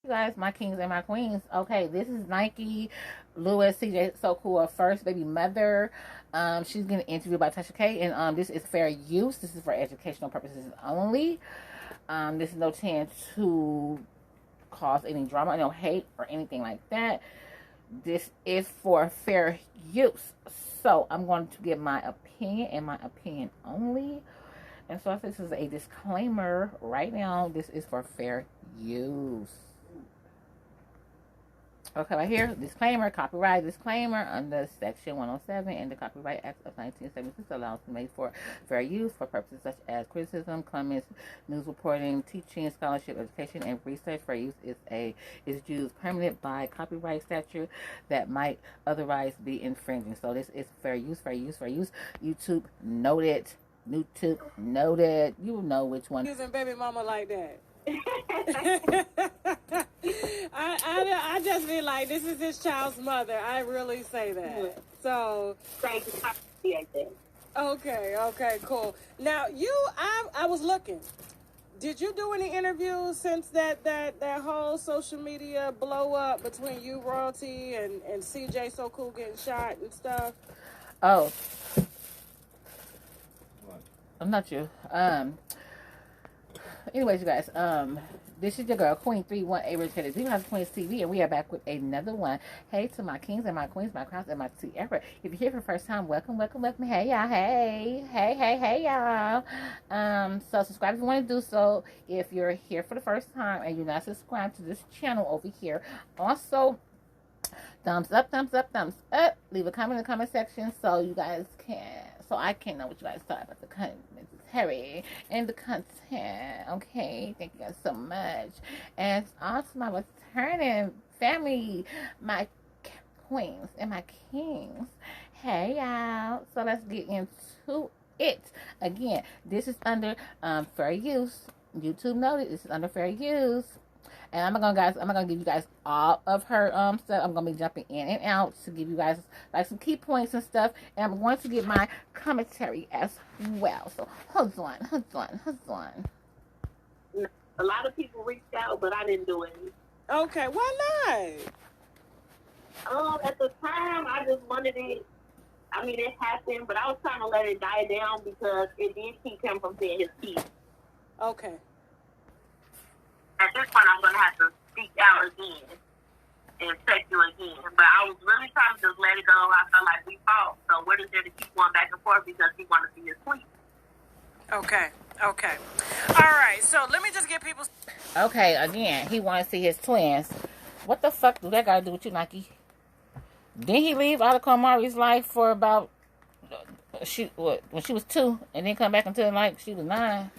Guys, my kings and my queens. Okay, this is Nike Lewis, CJsocool, first baby mother. She's getting interviewed by Tasha K, and this is fair use. This is for educational purposes only. This is no chance to cause any drama, no hate or anything like that. This is for fair use. So I'm going to give my opinion and my opinion only. And so this is a disclaimer right now. This is for fair use. Okay, right here, disclaimer, copyright disclaimer under Section 107 in the Copyright Act of 1976 allows made for fair use for purposes such as criticism, comments, news reporting, teaching, scholarship, education, and research. Fair use is used permanent by copyright statute that might otherwise be infringing. So this is fair use, fair use, fair use. YouTube noted. YouTube noted. You know which one. Using baby mama like that. I just be like, this is his child's mother. I really say that. So thank you. Okay, cool. Now I was looking. Did you do any interviews since that whole social media blow up between you, Royalty, and CJsocool getting shot and stuff? Oh. I'm not you. Anyways, you guys, this is your girl, Queen 318 Rotated 0 Queens TV, and we are back with another one. Hey to my kings and my queens, my crowns and my Sierra. If you're here for the first time, welcome. Hey y'all, hey y'all. So subscribe if you want to do so. If you're here for the first time and you're not subscribed to this channel over here, also thumbs up. Leave a comment in the comment section so you guys I can know what you guys thought about the content and the content. Okay, thank you guys so much. And also my returning family, my queens and my kings. Hey y'all. So let's get into it. Again, this is under fair use. YouTube noted this is under fair use. And I'm gonna give you guys all of her stuff. I'm gonna be jumping in and out to give you guys like some key points and stuff. And I'm going to get my commentary as well. So hold on. A lot of people reached out, but I didn't do it. Okay, why not? At the time, I just wanted it. I mean, it happened, but I was trying to let it die down because it did keep him from seeing his kids. Okay. At this point, I'm going to have to speak out again and text you again. But I was really trying to just let it go. I felt like we fought. So what is there to keep going back and forth because he wanted to see his queen? Okay. All right. So let me just get people. Okay, again, he wanted to see his twins. What the fuck do that got to do with you, Nike? Didn't he leave out of Kamari's life for about when she was 2 and then come back until like she was 9?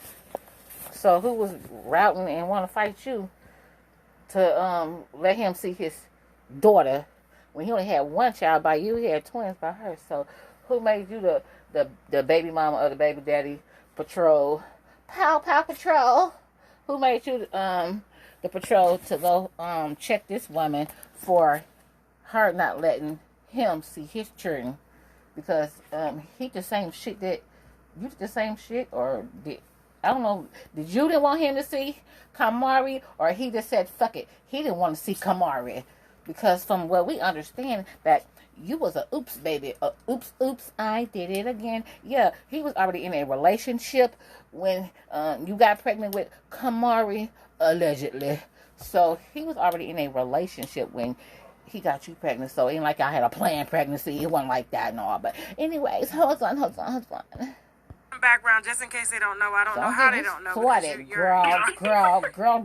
So who was routing and want to fight you to let him see his daughter when he only had one child by you? He had twins by her. So who made you the baby mama or the baby daddy patrol? Pow patrol. Who made you the patrol to go check this woman for her not letting him see his children? Because he the same shit that you did the same shit, or did I don't know. Did you didn't want him to see Kamari, or he just said fuck it? He didn't want to see Kamari because from what we understand that you was a oops baby, oops, I did it again. Yeah, he was already in a relationship when you got pregnant with Kamari allegedly. So he was already in a relationship when he got you pregnant. So it ain't like I had a planned pregnancy. It wasn't like that and all. But anyways, hold on. Background, just in case they don't know. I don't know how they don't know. Girl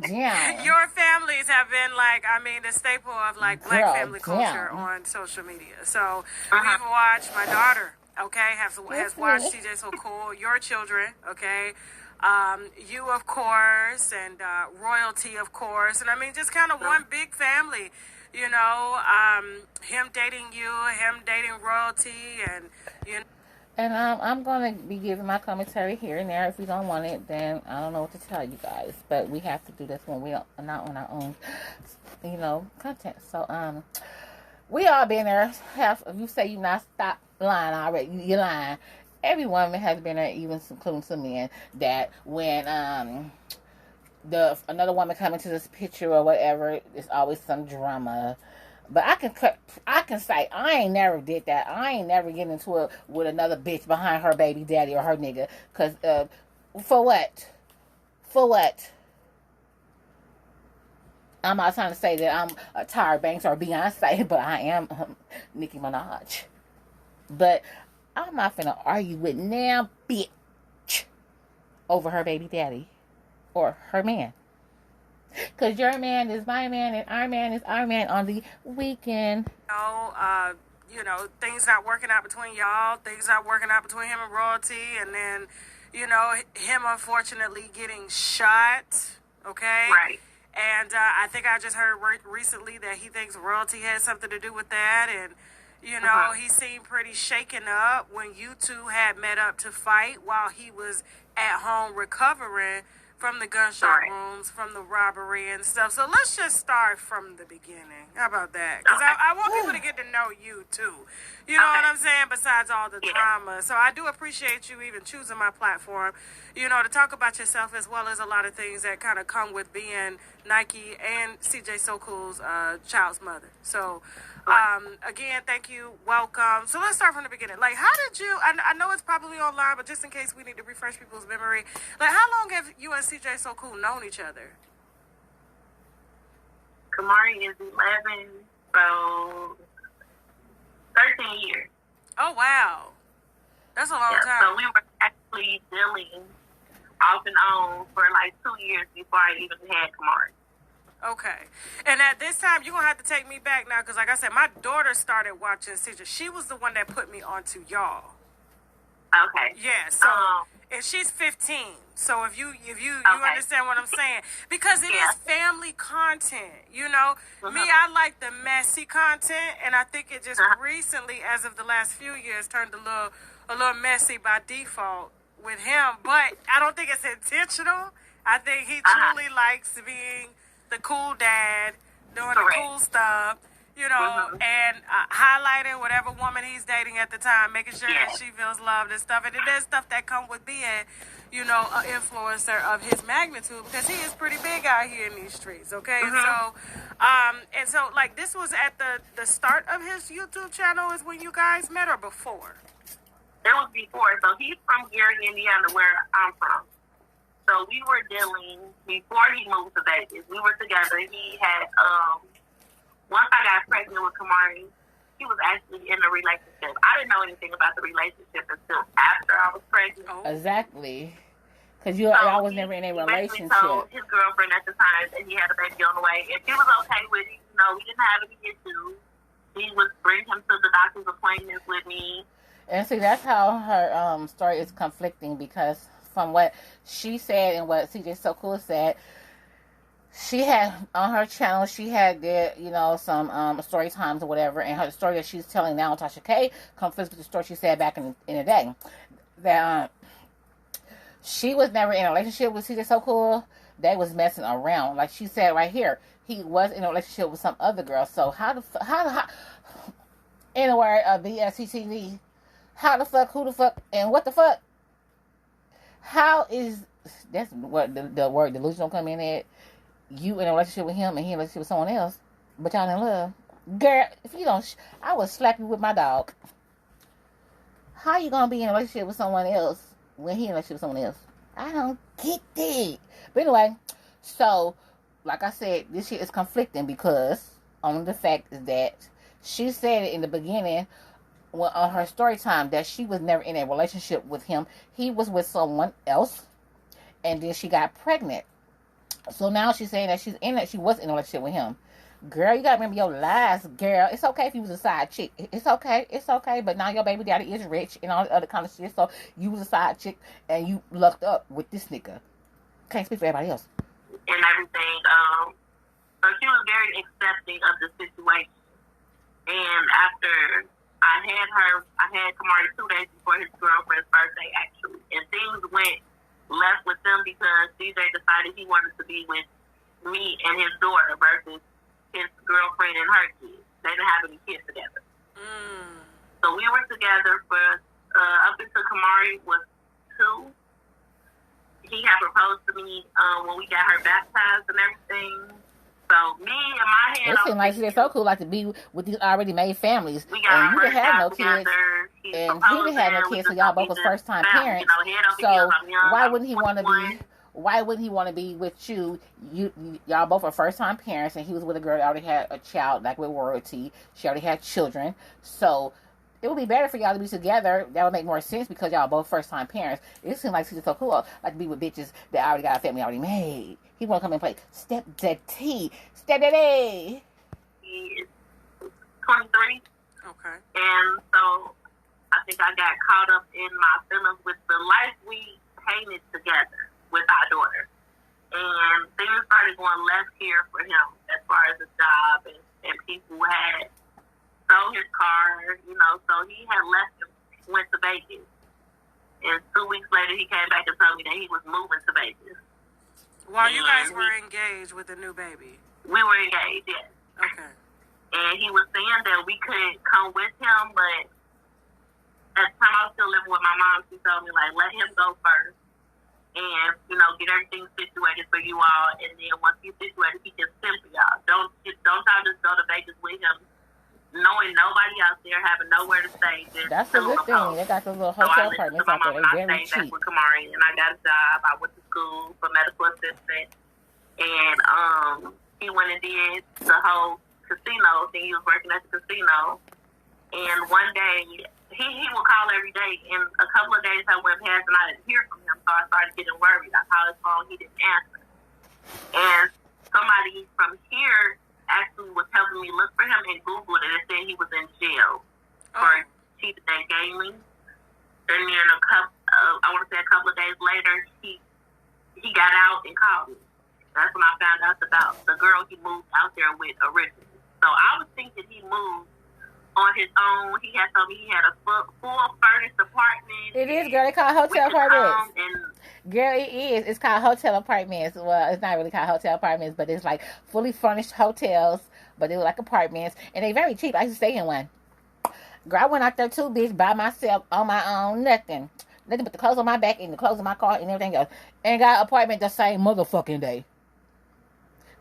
down. Your families have been like, I mean, the staple of like black family culture on social media. So we've watched, my daughter, okay, has watched CJsocool, your children, okay, you of course, and Royalty of course, and I mean just kind of one big family. You know, him dating you, him dating Royalty, and you know. And I'm going to be giving my commentary here and there. If you don't want it, then I don't know what to tell you guys. But we have to do this when we are not on our own, content. So, we all been there. If you say you not stop lying already, you're lying. Every woman has been there, even including some men, that when another woman come into this picture or whatever, there's always some drama. But I can say I ain't never did that. I ain't never get into it with another bitch behind her baby daddy or her nigga. Cause for what? For what? I'm not trying to say that I'm a Tyra Banks or Beyonce, but I am Nicki Minaj. But I'm not finna argue with now bitch over her baby daddy or her man. Because your man is my man and our man is our man on the weekend. Things not working out between y'all. Things not working out between him and Royalty. And then, him unfortunately getting shot. Okay? Right. And I think I just heard recently that he thinks Royalty had something to do with that. And, he seemed pretty shaken up when you two had met up to fight while he was at home recovering from the gunshot wounds, from the robbery and stuff. So let's just start from the beginning. How about that? Because I want people to get to know you, too. You know what I'm saying? Besides all the drama. So I do appreciate you even choosing my platform, to talk about yourself as well as a lot of things that kind of come with being Nike and CJsocool's child's mother. So, again, thank you. Welcome. So let's start from the beginning. Like, how did you, I know it's probably online, but just in case we need to refresh people's memory, like, how long have you and CJsocool known each other? Kamari is 11, so 13 years. Oh, wow. That's a long time. So we were actually dealing off and on for like 2 years before I even had Kamari. Okay. And at this time, you're going to have to take me back now because, like I said, my daughter started watching CJ. She was the one that put me onto y'all. Okay. Yeah, so, and she's 15. So if you understand what I'm saying. Because it is family content, Me, I like the messy content, and I think it just recently, as of the last few years, turned a little messy by default with him. But I don't think it's intentional. I think he truly likes being the cool dad, doing the cool stuff, and highlighting whatever woman he's dating at the time, making sure that she feels loved and stuff. And there's stuff that come with being, an influencer of his magnitude because he is pretty big out here in these streets, okay? So, like, this was at the start of his YouTube channel is when you guys met or before? It was before. So he's from Gary, Indiana, where I'm from. So we were dealing, before he moved to Vegas, we were together. He had, once I got pregnant with Kamari, he was actually in a relationship. I didn't know anything about the relationship until after I was pregnant. Oh. Exactly. Because I was never in a relationship. Told his girlfriend at the time that he had a baby on the way, and she was okay with it. We didn't have any issues. He would bring him to the doctor's appointments with me. And see, that's how her story is conflicting because from what she said and what CJsocool said, she had on her channel, she had some story times or whatever, and her story that she's telling now, Tasha K, conflicts with the story she said back in the day. That she was never in a relationship with CJsocool. They was messing around. Like she said right here, he was in a relationship with some other girl. So how in a word of BSCTV, how the fuck, who the fuck, and what the fuck? How is, that's what the word delusional come in at, you in a relationship with him and he in a relationship with someone else, but y'all in love. Girl, if you don't, I would slap you with my dog. How you gonna be in a relationship with someone else when he in a relationship with someone else? I don't get that. But anyway, so, like I said, this shit is conflicting because on the fact is that she said it in the beginning, on her story time, that she was never in a relationship with him. He was with someone else, and then she got pregnant. So now she's saying that she was in a relationship with him. Girl, you gotta remember your lies, girl. It's okay if you was a side chick. It's okay. But now your baby daddy is rich and all the other kind of shit. So you was a side chick and you lucked up with this nigga. Can't speak for everybody else. And everything. So she was very accepting of the situation. And after I had Kamari 2 days before his girlfriend's birthday, actually. And things went left with them because CJ decided he wanted to be with me and his daughter versus his girlfriend and her kids. They didn't have any kids together. So we were together for up until Kamari was 2. he had proposed to me when we got her baptized and everything. So me and my head. It seems like CJsocool like to be with these already made families, we got and you our didn't have no together. kids, and he didn't have no kids, so y'all both was first time parents. So why wouldn't he want to be? Why wouldn't he want to be with you? Y'all both are first time parents, and he was with a girl that already had a child, like with royalty. She already had children, so it would be better for y'all to be together. That would make more sense because y'all both first time parents. It seems like CJsocool like to be with bitches that already got a family already made. He want to come and play stepdaddy. Stepdaddy. He is 23. Okay. And so I think I got caught up in my feelings with the life we painted together with our daughter. And things started going left here for him as far as his job, and people had sold his car, you know, so he had left and went to Vegas. And 2 weeks later, he came back and told me that he was moving to Vegas. While you guys were engaged with the new baby? We were engaged, yes. Okay. And he was saying that we could come with him, but at the time I was still living with my mom, she told me, like, let him go first and, you know, get everything situated for you all. And then once he's situated, he can send for y'all. Don't y'all just go to Vegas with him, knowing nobody out there, having nowhere to stay. That's a good thing. They got those little hotel apartments out there. They're very cheap. With Kamari, and I got a job. I went to school for medical assistant, and he went and did the whole casino thing. He was working at the casino, and one day he would call every day. And a couple of days I went past and I didn't hear from him, so I started getting worried. I called his phone, he didn't answer, and somebody from here actually was helping me look for him and Googled it and said he was in jail for cheating and gaming. And then I want to say a couple of days later, he got out and called me. That's when I found out about the girl he moved out there with originally. So I was thinking he moved on his own. He had told me he had a full furnished apartment. It is, girl. They call hotel apartments. Girl, it is. It's called hotel apartments. Well, it's not really called hotel apartments, but it's like fully furnished hotels, but they were like apartments, and they're very cheap. I used to stay in one. Girl, I went out there too, bitch, by myself, on my own, nothing but the clothes on my back and the clothes on my car and everything else, and got an apartment the same motherfucking day.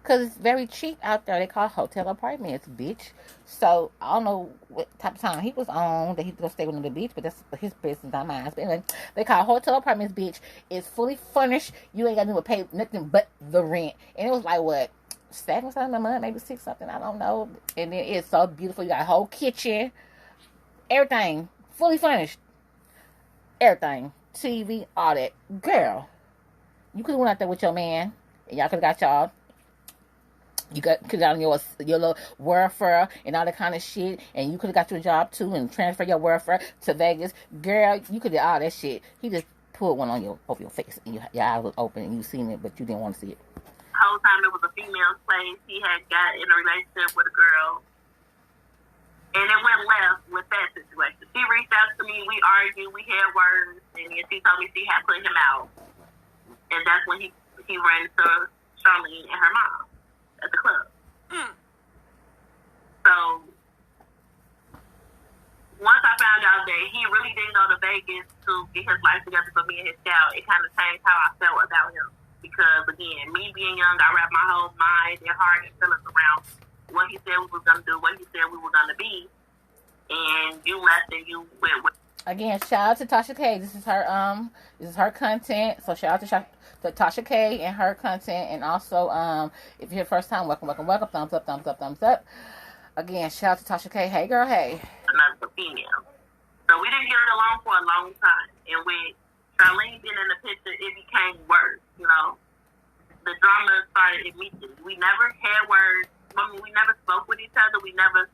Because it's very cheap out there. They call hotel apartments, bitch. So, I don't know what type of time he was on that he was going to stay with on the beach, but that's his business, not mine. But anyway, they call hotel apartments, bitch. It's fully furnished. You ain't got to pay nothing but the rent. And it was like, what, $7 something a month, maybe $6 something, I don't know. And then it's so beautiful. You got a whole kitchen, everything, fully furnished. Everything. TV, all that. Girl, you could have went out there with your man, and y'all could have got y'all. You could have gotten your little welfare and all that kind of shit, and you could have got your job too and transfer your welfare to Vegas. Girl, you could have all that shit. He just put one on over your face, and your eyes was open, and you seen it, but you didn't want to see it. The whole time it was a female's place. He had got in a relationship with a girl, and it went left with that situation. She reached out to me. We argued. We had words, and then she told me she had put him out, and that's when he ran to Charlene and her mom at the club. So once I found out that he really didn't go to Vegas to get his life together for me and his child, it kind of changed how I felt about him. Because again, me being young, I wrapped my whole mind and heart and feelings around what he said we was gonna do, what he said we were gonna be, and you left and you went with. Again, shout out to Tasha K. This is her content. So shout out to Tasha K and her content. And also, if you're the first time, welcome. Thumbs up. Again, shout out to Tasha K. Hey, girl, hey. Another female. So we didn't get along for a long time. And with Charlene being in the picture, it became worse. You know, the drama started immediately. We never had words. I mean, we never spoke with each other. We never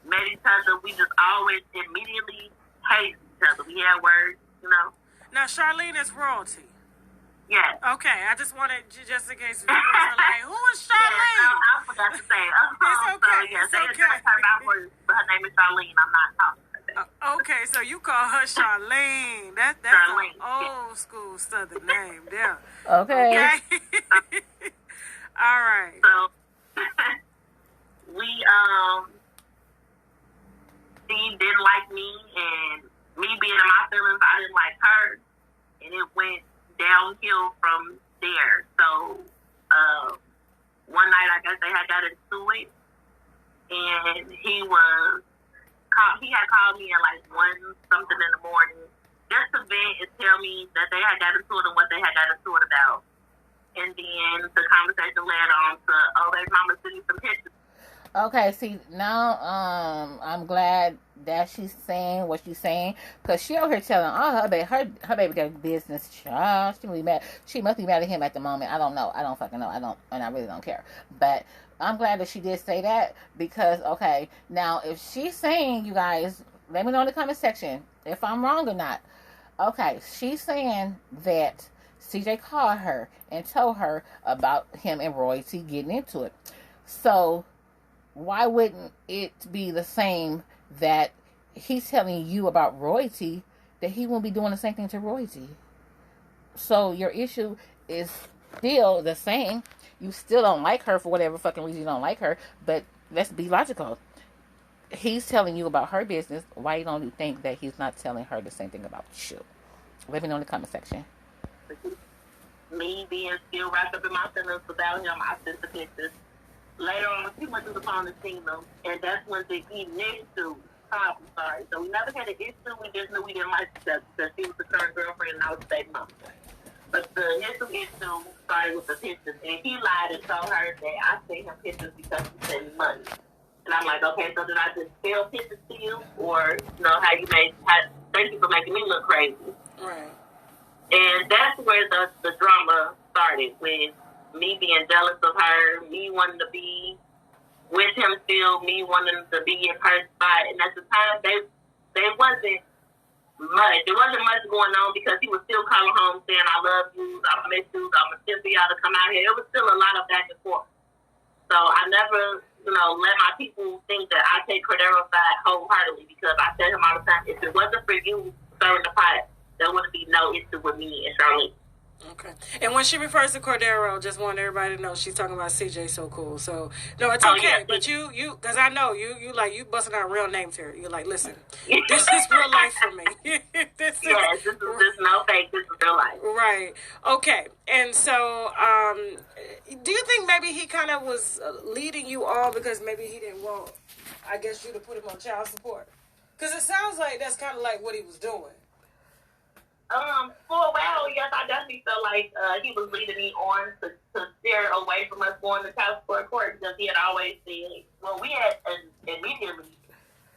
met each other. We just always immediately hated each other. We had words, you know. Now, Charlene is royalty. Yes. Okay, I just wanted, just in case viewers are like, who is Charlene? Yes, I forgot to say. It's okay. So, yes, it's okay. Her backwards, but her name is Charlene. I'm not talking about that. Okay, so you call her Charlene. That's Charlene, an old school Southern name there. Okay. All right. So, she didn't like me, and me being in my feelings, I didn't like her, and it went downhill from there. So one night, I guess they had got into it, and he had called me at like 1 something in the morning just to vent and tell me that they had got into it and what they had got into it about. And then the conversation led on to, their mama sent me some pictures. Okay, see, now I'm glad that she's saying what she's saying, because she over here telling all her baby got a business child. She must be mad at him at the moment. I don't know. I don't fucking know. And I really don't care. But I'm glad that she did say that, because, okay, now if she's saying, you guys, let me know in the comment section if I'm wrong or not. Okay, she's saying that CJ called her and told her about him and Royalty getting into it. So why wouldn't it be the same that he's telling you about Royalty, that he won't be doing the same thing to Royalty? So your issue is still the same. You still don't like her for whatever fucking reason you don't like her, but let's be logical. He's telling you about her business. Why don't you think that he's not telling her the same thing about you? Let me know in the comment section. Me being still wrapped up in my feelings about him, I sent the pictures. Later on, he went to the phone and seen them, and that's when the initial problem started. So we never had an issue. We just knew we didn't like each other because she was the current girlfriend and I was the baby mama. But the initial issue started with the pictures, and he lied and told her that I sent him pictures because he sent me money. And I'm like, okay, so did I just sell pictures to you, or thank you for making me look crazy. Right. And that's where the drama started, with me being jealous of her, me wanting to be with him still, me wanting to be in her spot. And at the time, there wasn't much. There wasn't much going on because he was still calling home saying, I love you, I miss you, I'm going to send y'all to come out here. It was still a lot of back and forth. So I never, let my people think that I take Cordero's side wholeheartedly, because I tell him all the time, if it wasn't for you stirring the pot, there wouldn't be no issue with me and Charlene. Okay. And when she refers to Cordero, just want everybody to know she's talking about CJsocool. So, no, it's okay. Yeah. But you, because I know you busting out real names here. You're like, listen, this is real life for me. this is no fake. This is real life. Right. Okay. And so, do you think maybe he kind of was leading you on because maybe he didn't want, I guess, you to put him on child support? Because it sounds like that's kind of like what he was doing. For a while, yes, I definitely felt like he was leading me on to steer away from us going to child support court, because he had always said, we had immediately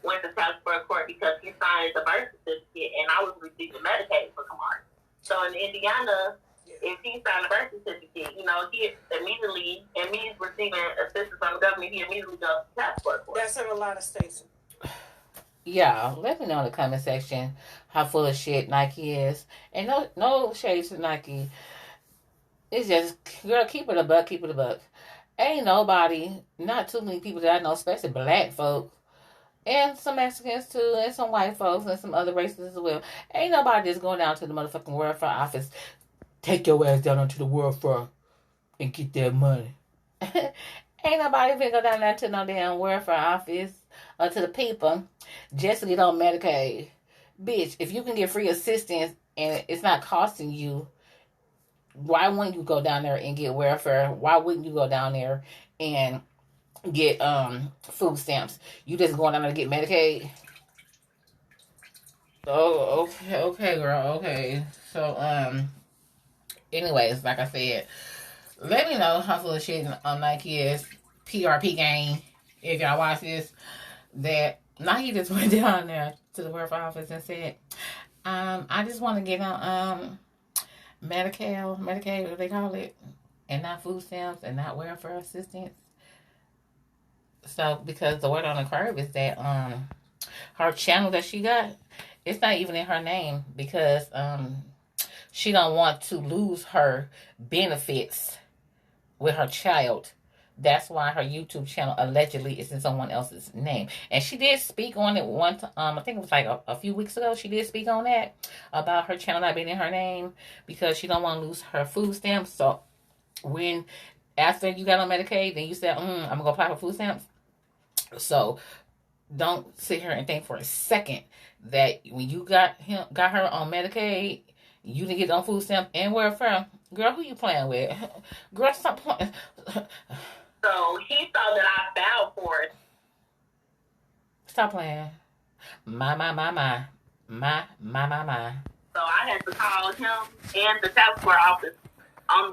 went to child support court because he signed the birth certificate and I was receiving Medicaid for Kamari. So in Indiana, if he signed the birth certificate, he immediately, and me receiving assistance from the government, he immediately goes to child support court. That's in a lot of states. Yeah, let me know in the comment section how full of shit Nike is. And no shades to Nike. It's just, girl, keep it a buck. Ain't nobody, not too many people that I know, especially black folk, and some Mexicans too, and some white folks, and some other races as well. Ain't nobody just going down to the motherfucking welfare office. Take your ass down onto the welfare and get that money. Ain't nobody finna go down there to no damn welfare office or to the people just to get on Medicaid. Bitch, if you can get free assistance and it's not costing you, why wouldn't you go down there and get welfare? Why wouldn't you go down there and get food stamps? You just going down there to get Medicaid? Oh, okay, girl, okay. So, anyways, like I said, let me know how full of shit Nike is. PRP gang, if y'all watch this, that Nike just went down there to the welfare office and said, I just want to get on Medicaid, what they call it, and not food stamps and not welfare assistance. So, because the word on the curve is that her channel that she got, it's not even in her name, because she don't want to lose her benefits with her child. That's why her YouTube channel allegedly is in someone else's name. And she did speak on it one time. I think it was like a few weeks ago. She did speak on that, about her channel not being in her name because she don't want to lose her food stamps. So when after you got on Medicaid, then you said, I'm going to apply for food stamps. So don't sit here and think for a second that when you got her on Medicaid You didn't get on food stamps and welfare. Girl, who you playing with? Girl, stop playing. So he saw that I filed for it. Stop playing. My. So I had to call him and the tax court office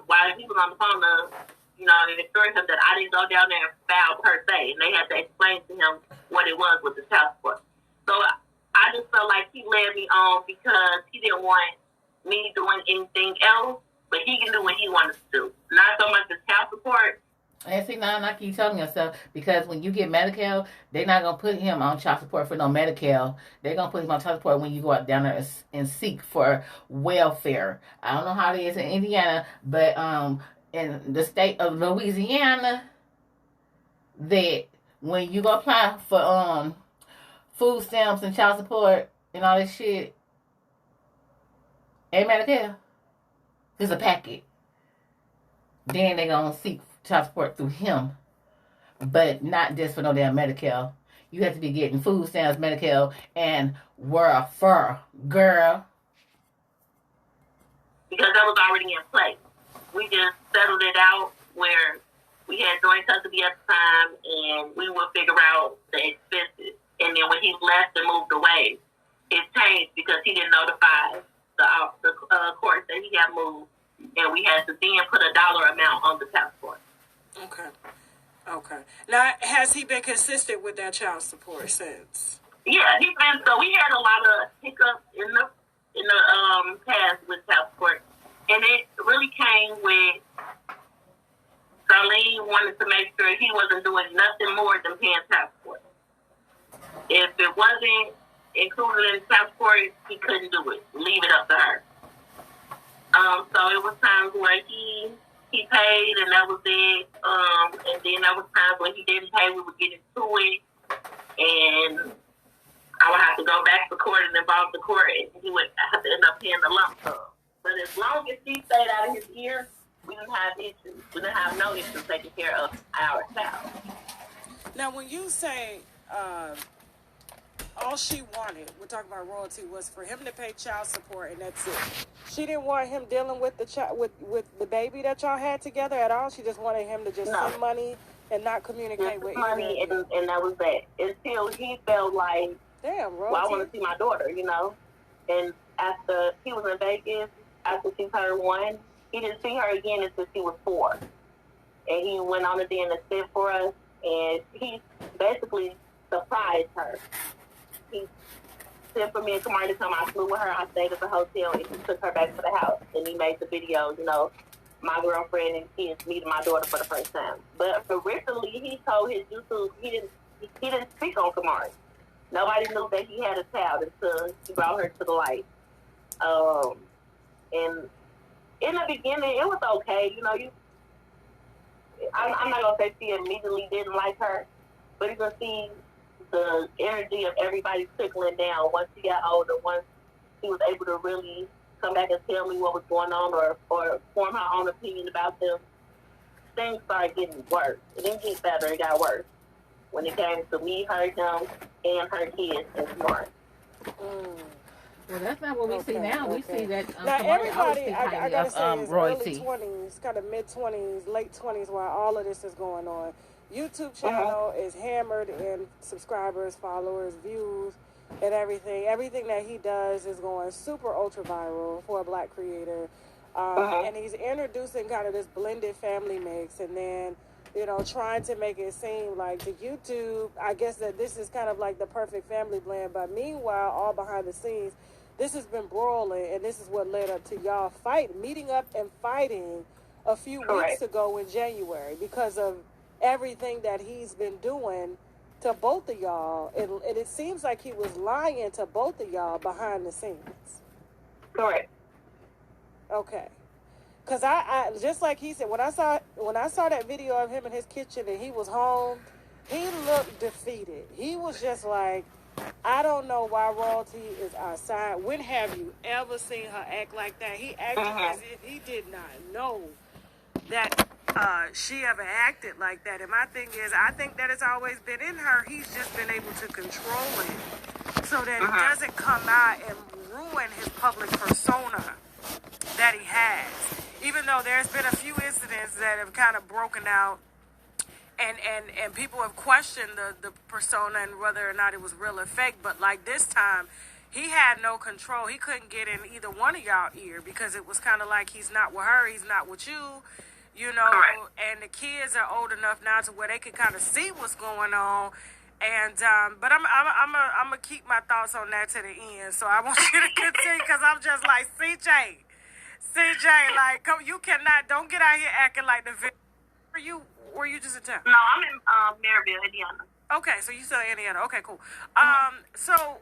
while he was on the phone to assure him that I didn't go down there and file per se. And they had to explain to him what it was with the tax court. So I just felt like he led me on because he didn't want me doing anything else, but he can do what he wanted to do. Not so much the child support. And see, now I keep telling yourself, because when you get Medicare, they're not going to put him on child support for no Medicare. They're going to put him on child support when you go out down there and seek for welfare. I don't know how it is in Indiana, but in the state of Louisiana, that when you go apply for food stamps and child support and all this shit, and Medicare, there's a packet. Then they're going to seek child support through him, but not just for no damn Medicare. You have to be getting food stamps, Medicare, and welfare, girl. Because that was already in place. We just settled it out where we had joint custody at the time, and we would figure out the expenses. And then when he left and moved away, it changed because he didn't notify the court that he had moved, and we had to then put a dollar amount on the child support. Okay. Now, has he been consistent with that child support since? Yeah, he's been. So we had a lot of hiccups in the past with child support, and it really came with Charlene wanted to make sure he wasn't doing nothing more than paying child support. If it wasn't included in child support, he couldn't do it. Leave it up to her. So it was times where he paid and that was it. And then there was times when he didn't pay, we would get into it. And I would have to go back to court and involve the court, and he would have to end up paying the lump sum. But as long as he stayed out of his ear, we didn't have issues. We didn't have no issues taking care of our child. Now, when you say all she wanted, we're talking about royalty, was for him to pay child support, and that's it. She didn't want him dealing with the with the baby that y'all had together at all. She just wanted him to just send money and not communicate with money, and that was that. Until he felt like, damn, royalty. Well, I want to see my daughter, And after he was in Vegas, after she turned 1, he didn't see her again until she was 4. And he went on a day and sit for us, and he basically surprised her. He sent for me and Kamari to come. I flew with her. I stayed at the hotel, and he took her back to the house. And he made the video, my girlfriend and kids meeting my daughter for the first time. But originally, he told his YouTube he didn't speak on Kamari. Nobody knew that he had a child until he brought her to the light. And in the beginning, it was okay. I'm not going to say she immediately didn't like her, but you can see the energy of everybody trickling down once she got older, once she was able to really come back and tell me what was going on or form her own opinion about them. Things started getting worse. It didn't get better, it got worse. When it came to me, her, him, and her kids and Smart. Well, that's not what we see now. We see that now everybody, I gotta say, is royalty. Early 20s, kind of mid 20s, late 20s, while all of this is going on. YouTube channel is hammered in subscribers, followers, views, and everything. Everything that he does is going super ultra viral for a black creator, and he's introducing kind of this blended family mix, and then trying to make it seem like to YouTube, I guess that this is kind of like the perfect family blend. But meanwhile, all behind the scenes, this has been broiling, and this is what led up to y'all meeting up and fighting a few weeks ago in January because of everything that he's been doing to both of y'all. And it seems like he was lying to both of y'all behind the scenes. Correct. Okay. Because I just like he said, when I saw that video of him in his kitchen and he was home, he looked defeated. He was just like, I don't know why royalty is outside. When have you ever seen her act like that? He acted as if he did not know that she ever acted like that. And my thing is, I think that it's always been in her. He's just been able to control it so that it doesn't come out and ruin his public persona. that he has. Even though there's been a few incidents that have kind of broken out, and people have questioned the persona and whether or not it was real or fake, but like this time, he had no control. He couldn't get in either one of y'all ear because it was kind of like he's not with her, he's not with you, you know. Correct. And the kids are old enough now to where they can kind of see what's going on. And but I'm gonna keep my thoughts on that to the end. So I want you to continue because I'm just like CJ, like you cannot, don't get out here acting like the video. Were you just in town? No, I'm in Maryville, Indiana. Okay, so you still in Indiana. Okay, cool. So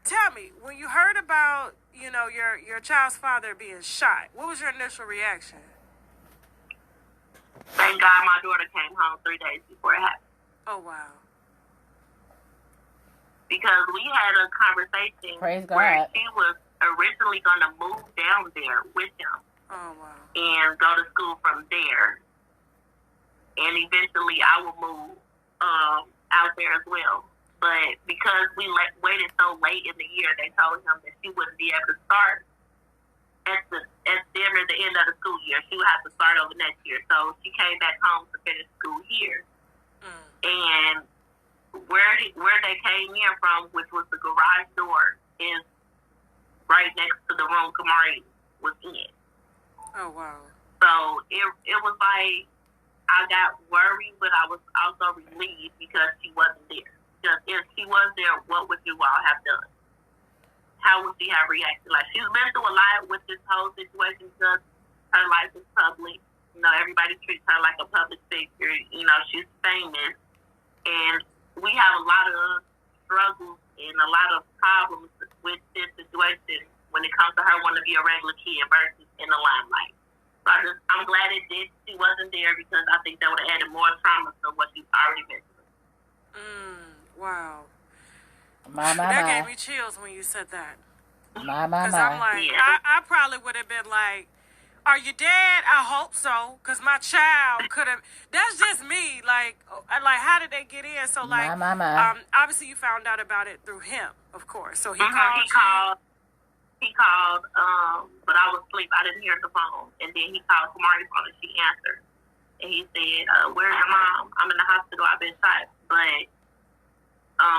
tell me, when you heard about, you know, your child's father being shot, what was your initial reaction? Thank God my daughter came home 3 days before it happened. Oh, wow. Because we had a conversation Praise where God. she was originally going to move down there with him Oh, wow. and go to school from there. And eventually I would move out there as well. But because we waited so late in the year, they told him that she wouldn't be able to start at the end of the school year. She would have to start over next year. So she came back home to finish school here. And where they came in from, which was the garage door, is right next to the room Kamari was in. Oh, wow. So it was like I got worried, but I was also relieved because she wasn't there. Because if she was there, what would you all have done? How would she have reacted? Like, she's been through a lot with this whole situation because her life is public. You know, everybody treats her like a public figure. You know, she's famous. And we have a lot of struggles and a lot of problems with this situation when it comes to her wanting to be a regular kid versus in the limelight. So I'm glad she wasn't there because I think that would have added more trauma to what she's already been through. Wow. My. That gave me chills when you said that. My. Because I'm like, Yeah. I probably would have been like, are you dead? I hope so. Because my child could have. That's just me. Like, how did they get in? So, like, obviously you found out about it through him, of course. So he called. He called, but I was asleep. I didn't hear the phone. And then he called Kamari's phone and she answered. And he said, where's your mom? I'm in the hospital. I've been shot. But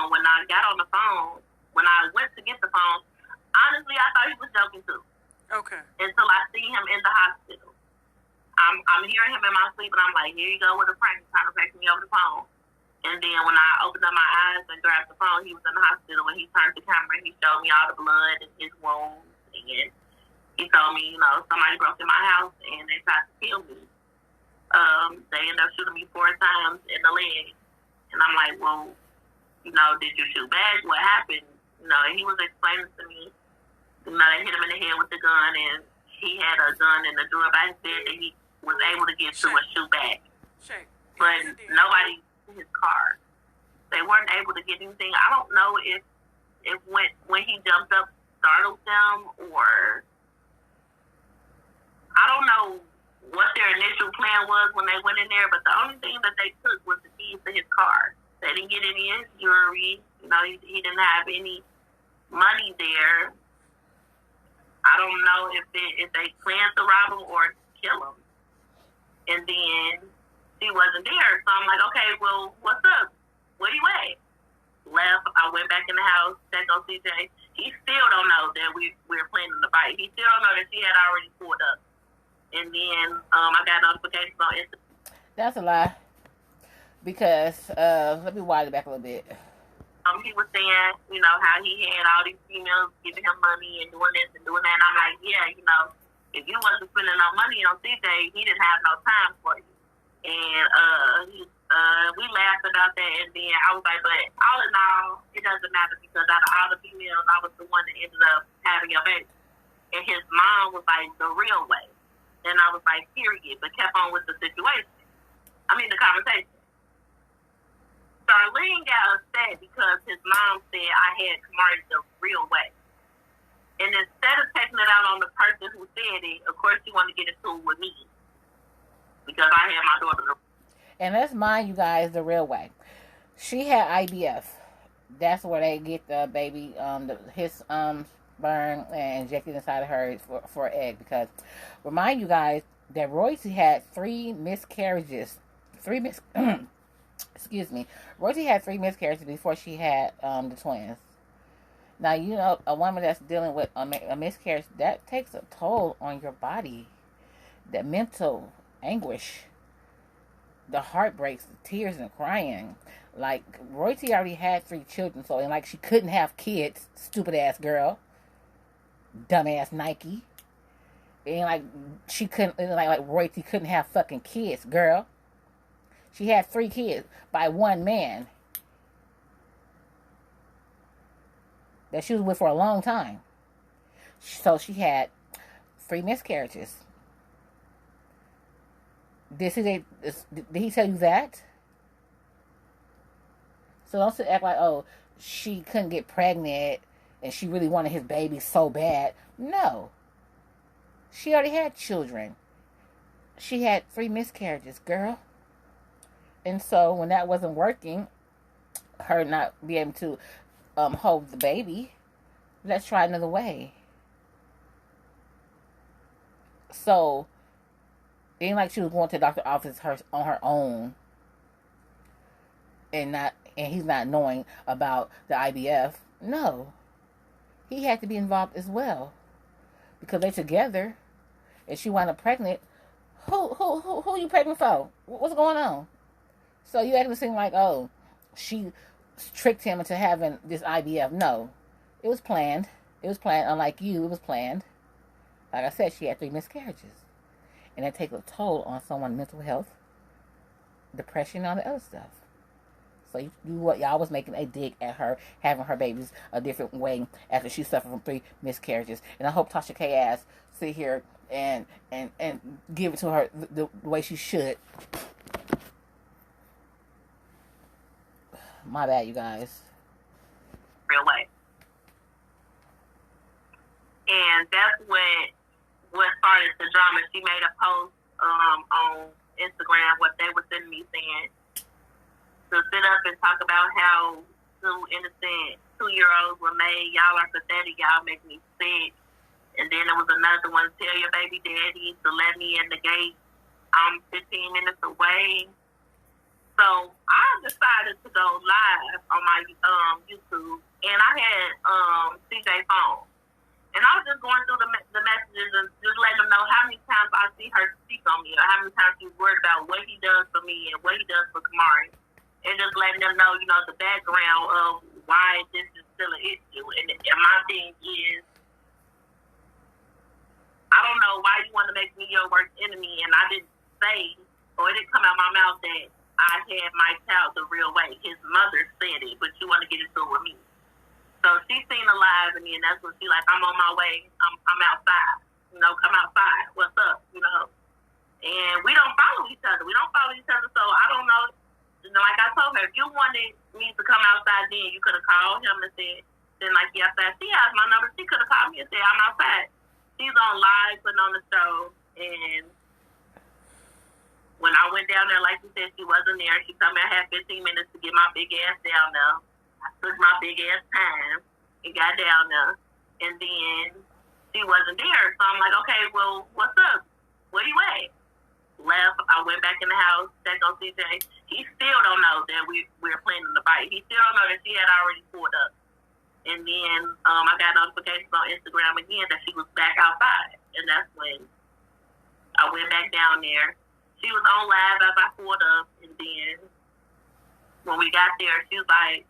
when I got on the phone, when I went to get the phone, honestly, I thought he was joking too. Okay. Until I see him in the hospital. I'm hearing him in my sleep, and I'm like, here you go with a prank, trying to fake me over the phone. And then when I opened up my eyes and grabbed the phone, he was in the hospital. When he turned the camera, he showed me all the blood and his wounds. And he told me, you know, somebody broke in my house and they tried to kill me. They ended up shooting me 4 times in the leg. And I'm like, well, you know, did you shoot back? What happened? You know, and he was explaining to me, you know, they hit him in the head with the gun, and he had a gun in the drawer by his bed that he was able to get to and shoot back. But nobody in his car. They weren't able to get anything. I don't know if when he jumped up startled them, or I don't know what their initial plan was when they went in there, but the only thing that they took was the keys to his car. They didn't get any of his jewelry. You know, he didn't have any money there. I don't know if they planned to rob him or kill him. And then she wasn't there. So I'm like, okay, well, what's up? Where you at? Left. I went back in the house, checked on CJ. He still don't know that we're planning to fight. He still don't know that she had already pulled up. And then I got notifications on Instagram. That's a lie. Because, let me wind it back a little bit. He was saying, you know, how he had all these females giving him money and doing this and doing that. And I'm like, yeah, you know, if you wasn't spending no money on CJ, he didn't have no time for you. And we laughed about that. And then I was like, but all in all, it doesn't matter because out of all the females, I was the one that ended up having a baby. And his mom was like, the real way. And I was like, period, but kept on with the situation. The conversation. Charlene got upset because his mom said I had Kamari the real way. And instead of taking it out on the person who said it, of course she wanted to get into it with me. Because I had my daughter. And let's mind you guys the real way. She had IVF. That's where they get the baby, his sperm and injected inside of her for an egg. Because remind you guys that Royalty had 3 miscarriages. Excuse me. Royalty had 3 miscarriages before she had the twins. Now, you know, a woman that's dealing with a miscarriage, that takes a toll on your body. That mental anguish, the heartbreaks, the tears and crying. Like, Royalty already had 3 children, so, and like, she couldn't have kids. Stupid ass girl. Dumbass Nike. And like, she couldn't, like Royalty couldn't have fucking kids, girl. She had 3 kids by one man that she was with for a long time. So she had 3 miscarriages. Did he tell you that? So don't sit act like, oh, she couldn't get pregnant and she really wanted his baby so bad. No. She already had children. She had 3 miscarriages, girl. And so when that wasn't working, her not be able to hold the baby, let's try another way. So it ain't like she was going to the doctor's office on her own and he's not knowing about the IVF. No. He had to be involved as well. Because they're together and she wound up pregnant. Who are you pregnant for? What's going on? So you actually seem like, oh, she tricked him into having this IVF. No. It was planned. It was planned. Unlike you, it was planned. Like I said, she had 3 miscarriages. And that takes a toll on someone's mental health, depression, and all the other stuff. So y'all was making a dig at her having her babies a different way after she suffered from 3 miscarriages. And I hope Tasha K ass sit here and give it to her the way she should. My bad, you guys. Real way. And that's what started the drama. She made a post on Instagram, what they were sending me, saying to sit up and talk about how 2 innocent 2-year-olds were made. Y'all are pathetic. Y'all make me sick. And then there was another one, tell your baby daddy to let me in the gate. I'm 15 minutes away. So I decided to go live on my YouTube, and I had CJ's phone. And I was just going through the messages and just letting them know how many times I see her speak on me, or how many times she's worried about what he does for me and what he does for Kamari. And just letting them know, you know, the background of why this is still an issue. And my thing is, I don't know why you want to make me your worst enemy, and I didn't say, or it didn't come out my mouth that I had my child the real way. His mother said it, but you want to get into it with me. So she seen the live, and then that's when she like, I'm on my way. I'm outside. You know, come outside. What's up? You know. And we don't follow each other. So I don't know. You know, like I told her, if you wanted me to come outside then, you could have called him and said, then like yesterday, she has my number. She could have called me and said, I'm outside. She's on live, putting on the show, and when I went down there, like you said, she wasn't there. She told me I had 15 minutes to get my big ass down there. I took my big ass time and got down there. And then she wasn't there. So I'm like, okay, well, what's up? Where you at? Left. I went back in the house, checked on CJ. He still don't know that we're planning to fight. He still don't know that she had already pulled up. And then I got notifications on Instagram again that she was back outside. And that's when I went back down there. She was on live as I pulled up, and then when we got there, she was like,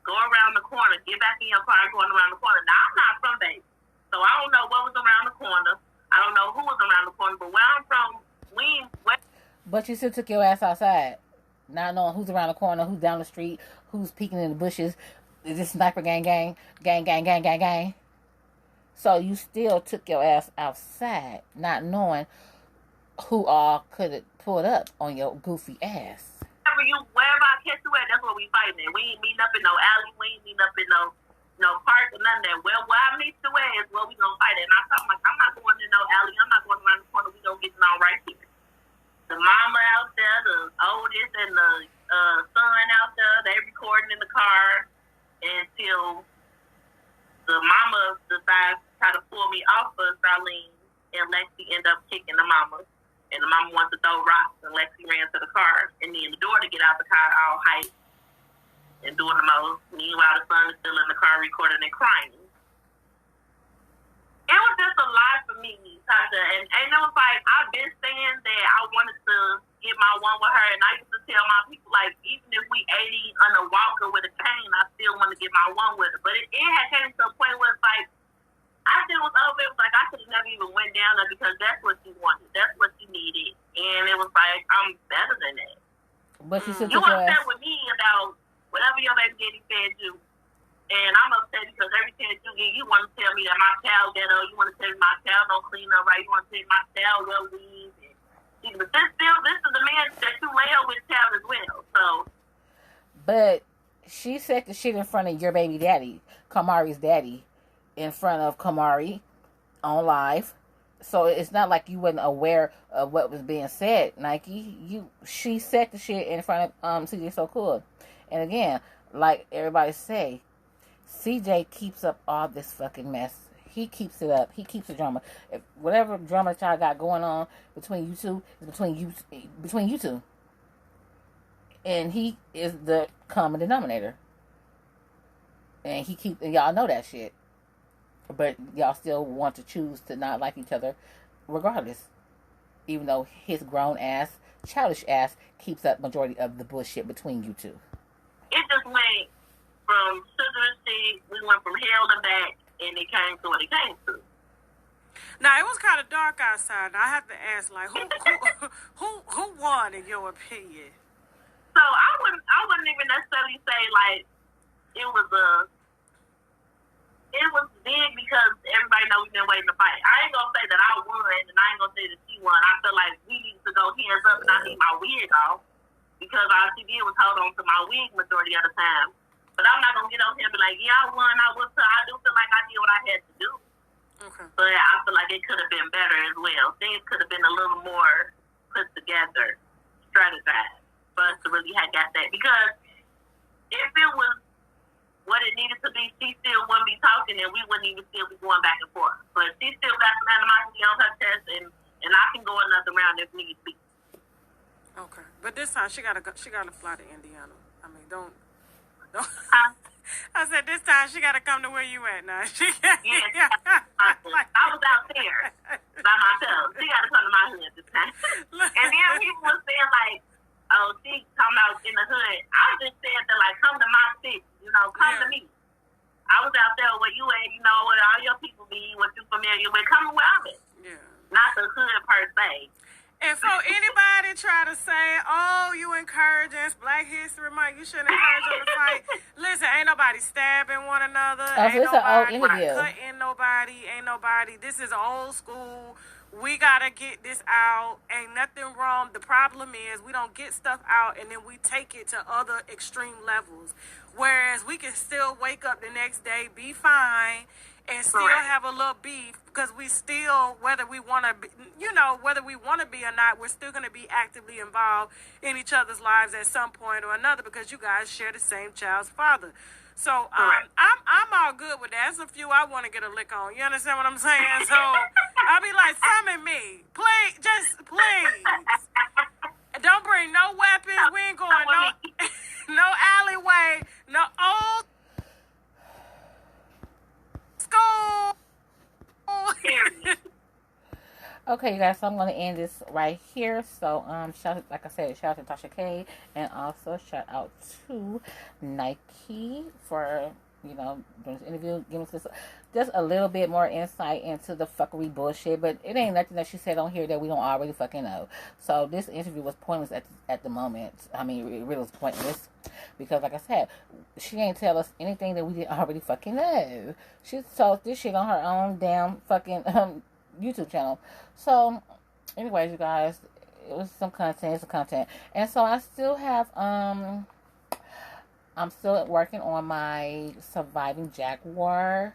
go around the corner, get back in your car, going around the corner. Now, I'm not from Vegas, so I don't know what was around the corner. I don't know who was around the corner, but where I'm from, But you still took your ass outside, not knowing who's around the corner, who's down the street, who's peeking in the bushes. Is this sniper gang? So you still took your ass outside, not knowing who all could have pulled up on your goofy ass. Wherever I catch you at, that's where we fighting at. We ain't meeting up in no alley. We ain't meeting up in no park or nothing that. Well, where I meet you at is where we gonna fight at. And I told him, like, I'm not going to no alley. I'm not going around the corner. We gonna get it on right here. The mama out there, the oldest, and the son out there, they recording in the car until the decides to try to pull me off of Starlene, and Lexi ended up kicking the mama. And the mama wants to throw rocks, and Lexi ran to the car. And then the daughter get out the car all hyped and doing the most. Meanwhile, the son is still in the car recording and crying. It was just a lot for me, Tasha. And it was like, I've been saying that I wanted to get my one with her. And I used to tell my people, like, even if we 80 on a walker with a cane, I still want to get my one with her. But it had came to a point where it's like, after it was over, it was like I could have never even went down there because that's what she wanted. That's what she needed. And it was like, I'm better than that. But you You upset with me about whatever your baby daddy fed you. And I'm upset because every chance you get, you want to tell me that my child ghetto. You want to tell me my child don't clean up right. You want to tell me my child well weed. But this is the man that you lay up with child as well. So. But she said the shit in front of your baby daddy, Kamari's daddy, in front of Kamari on live. So it's not like you wasn't aware of what was being said, Nike. She said the shit in front of CJsocool. And again, like everybody say, CJ keeps up all this fucking mess. He keeps it up. He keeps the drama. If whatever drama that y'all got going on between you two is between you two. And he is the common denominator. And y'all know that shit. But y'all still want to choose to not like each other regardless. Even though his grown ass, childish ass, keeps up majority of the bullshit between you two. It just went from sugar and stick, we went from hell to back, and it came to what it came to. Now, it was kind of dark outside. I have to ask, like, who won in your opinion? So I wouldn't even necessarily say, like, it was big because everybody knows we've been waiting to fight. I ain't gonna say that I won, and I ain't gonna say that she won. I feel like we need to go hands up and I need my wig off because all she did was hold on to my wig majority of the time. But I'm not gonna get on here and be like, yeah, I won, I whooped her. I do feel like I did what I had to do. Okay. But I feel like it could have been better as well. Things could have been a little more put together, strategized for us to really have got that. Because if it was what it needed to be, she still wouldn't be talking and we wouldn't even still be going back and forth. But she still got some animosity on her chest and I can go another round if need be. Okay. But this time she gotta fly to Indiana. I mean, don't. Huh? I said this time she gotta come to where you at now. Yeah. I was out there by myself. She gotta come to my hood this time. And then people was saying like, oh, she come out in the hood. I just said that like, come to my city, come to me. I was out there where you at, where all your people be, what you familiar with. Come to where I'm at. Yeah. Not the hood per se. And so anybody try to say, oh, you encouraging Black History Month, you shouldn't encourage them to fight. Listen, ain't nobody stabbing one another. Ain't nobody cutting nobody. Ain't nobody. This is old school. We got to get this out. Ain't nothing wrong. The problem is we don't get stuff out and then we take it to other extreme levels. Whereas we can still wake up the next day, be fine, and still have a little beef because we still, whether we want to be, whether we want to be or not, we're still going to be actively involved in each other's lives at some point or another because you guys share the same child's father. So I'm all good with that. There's a few I want to get a lick on. You understand what I'm saying? So I'll be like, summon me. Please, just please. Don't bring no weapons. We ain't going no alleyway, no old school. Okay, you guys, so I'm going to end this right here. So, shout out to Tasha K, and also shout out to Nike for, doing this interview, giving us just a little bit more insight into the fuckery bullshit, but it ain't nothing that she said on here that we don't already fucking know. So, this interview was pointless at the moment. I mean, it really was pointless, because like I said, she ain't tell us anything that we didn't already fucking know. She told this shit on her own damn fucking, YouTube channel. So, anyways, you guys, it was some content. It's some content. And so I still have, I'm still working on my Surviving Jaguar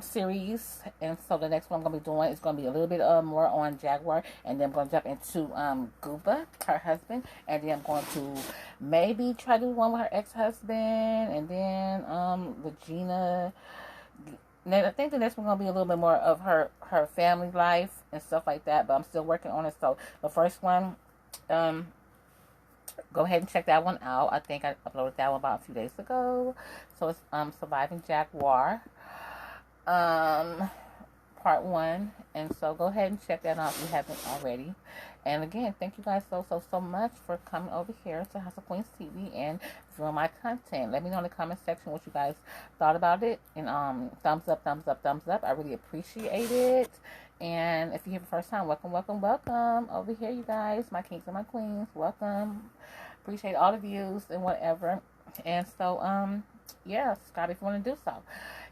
series. And so the next one I'm going to be doing is going to be a little bit more on Jaguar. And then I'm going to jump into Gooba, her husband. And then I'm going to maybe try to do one with her ex-husband. And then Regina I think the next one's going to be a little bit more of her family life and stuff like that, but I'm still working on it. So the first one, go ahead and check that one out. I think I uploaded that one about a few days ago. So it's Surviving Jaguar, part 1. And so go ahead and check that out if you haven't already. And again, thank you guys so much for coming over here to House of Queens TV and viewing my content. Let me know in the comment section what you guys thought about it. And thumbs up. I really appreciate it. And if you're here for the first time, welcome over here, you guys, my kings and my queens. Welcome. Appreciate all the views and whatever. And so yeah, subscribe if you want to do so.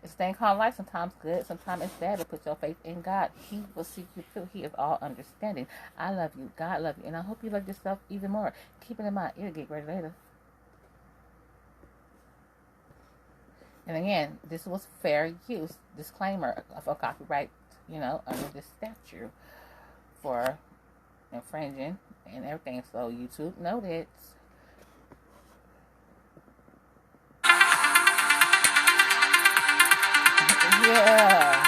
It's a thing called life. Sometimes good, sometimes it's bad. But put your faith in God. He will see you through. He is all understanding. I love you. God love you. And I hope you love yourself even more. Keep it in mind. It'll get greater later. And again, this was fair use. Disclaimer of a copyright, under this statute for infringing and everything. So YouTube noted. Yeah.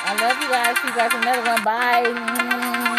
I love you guys. See you guys in another one. Bye.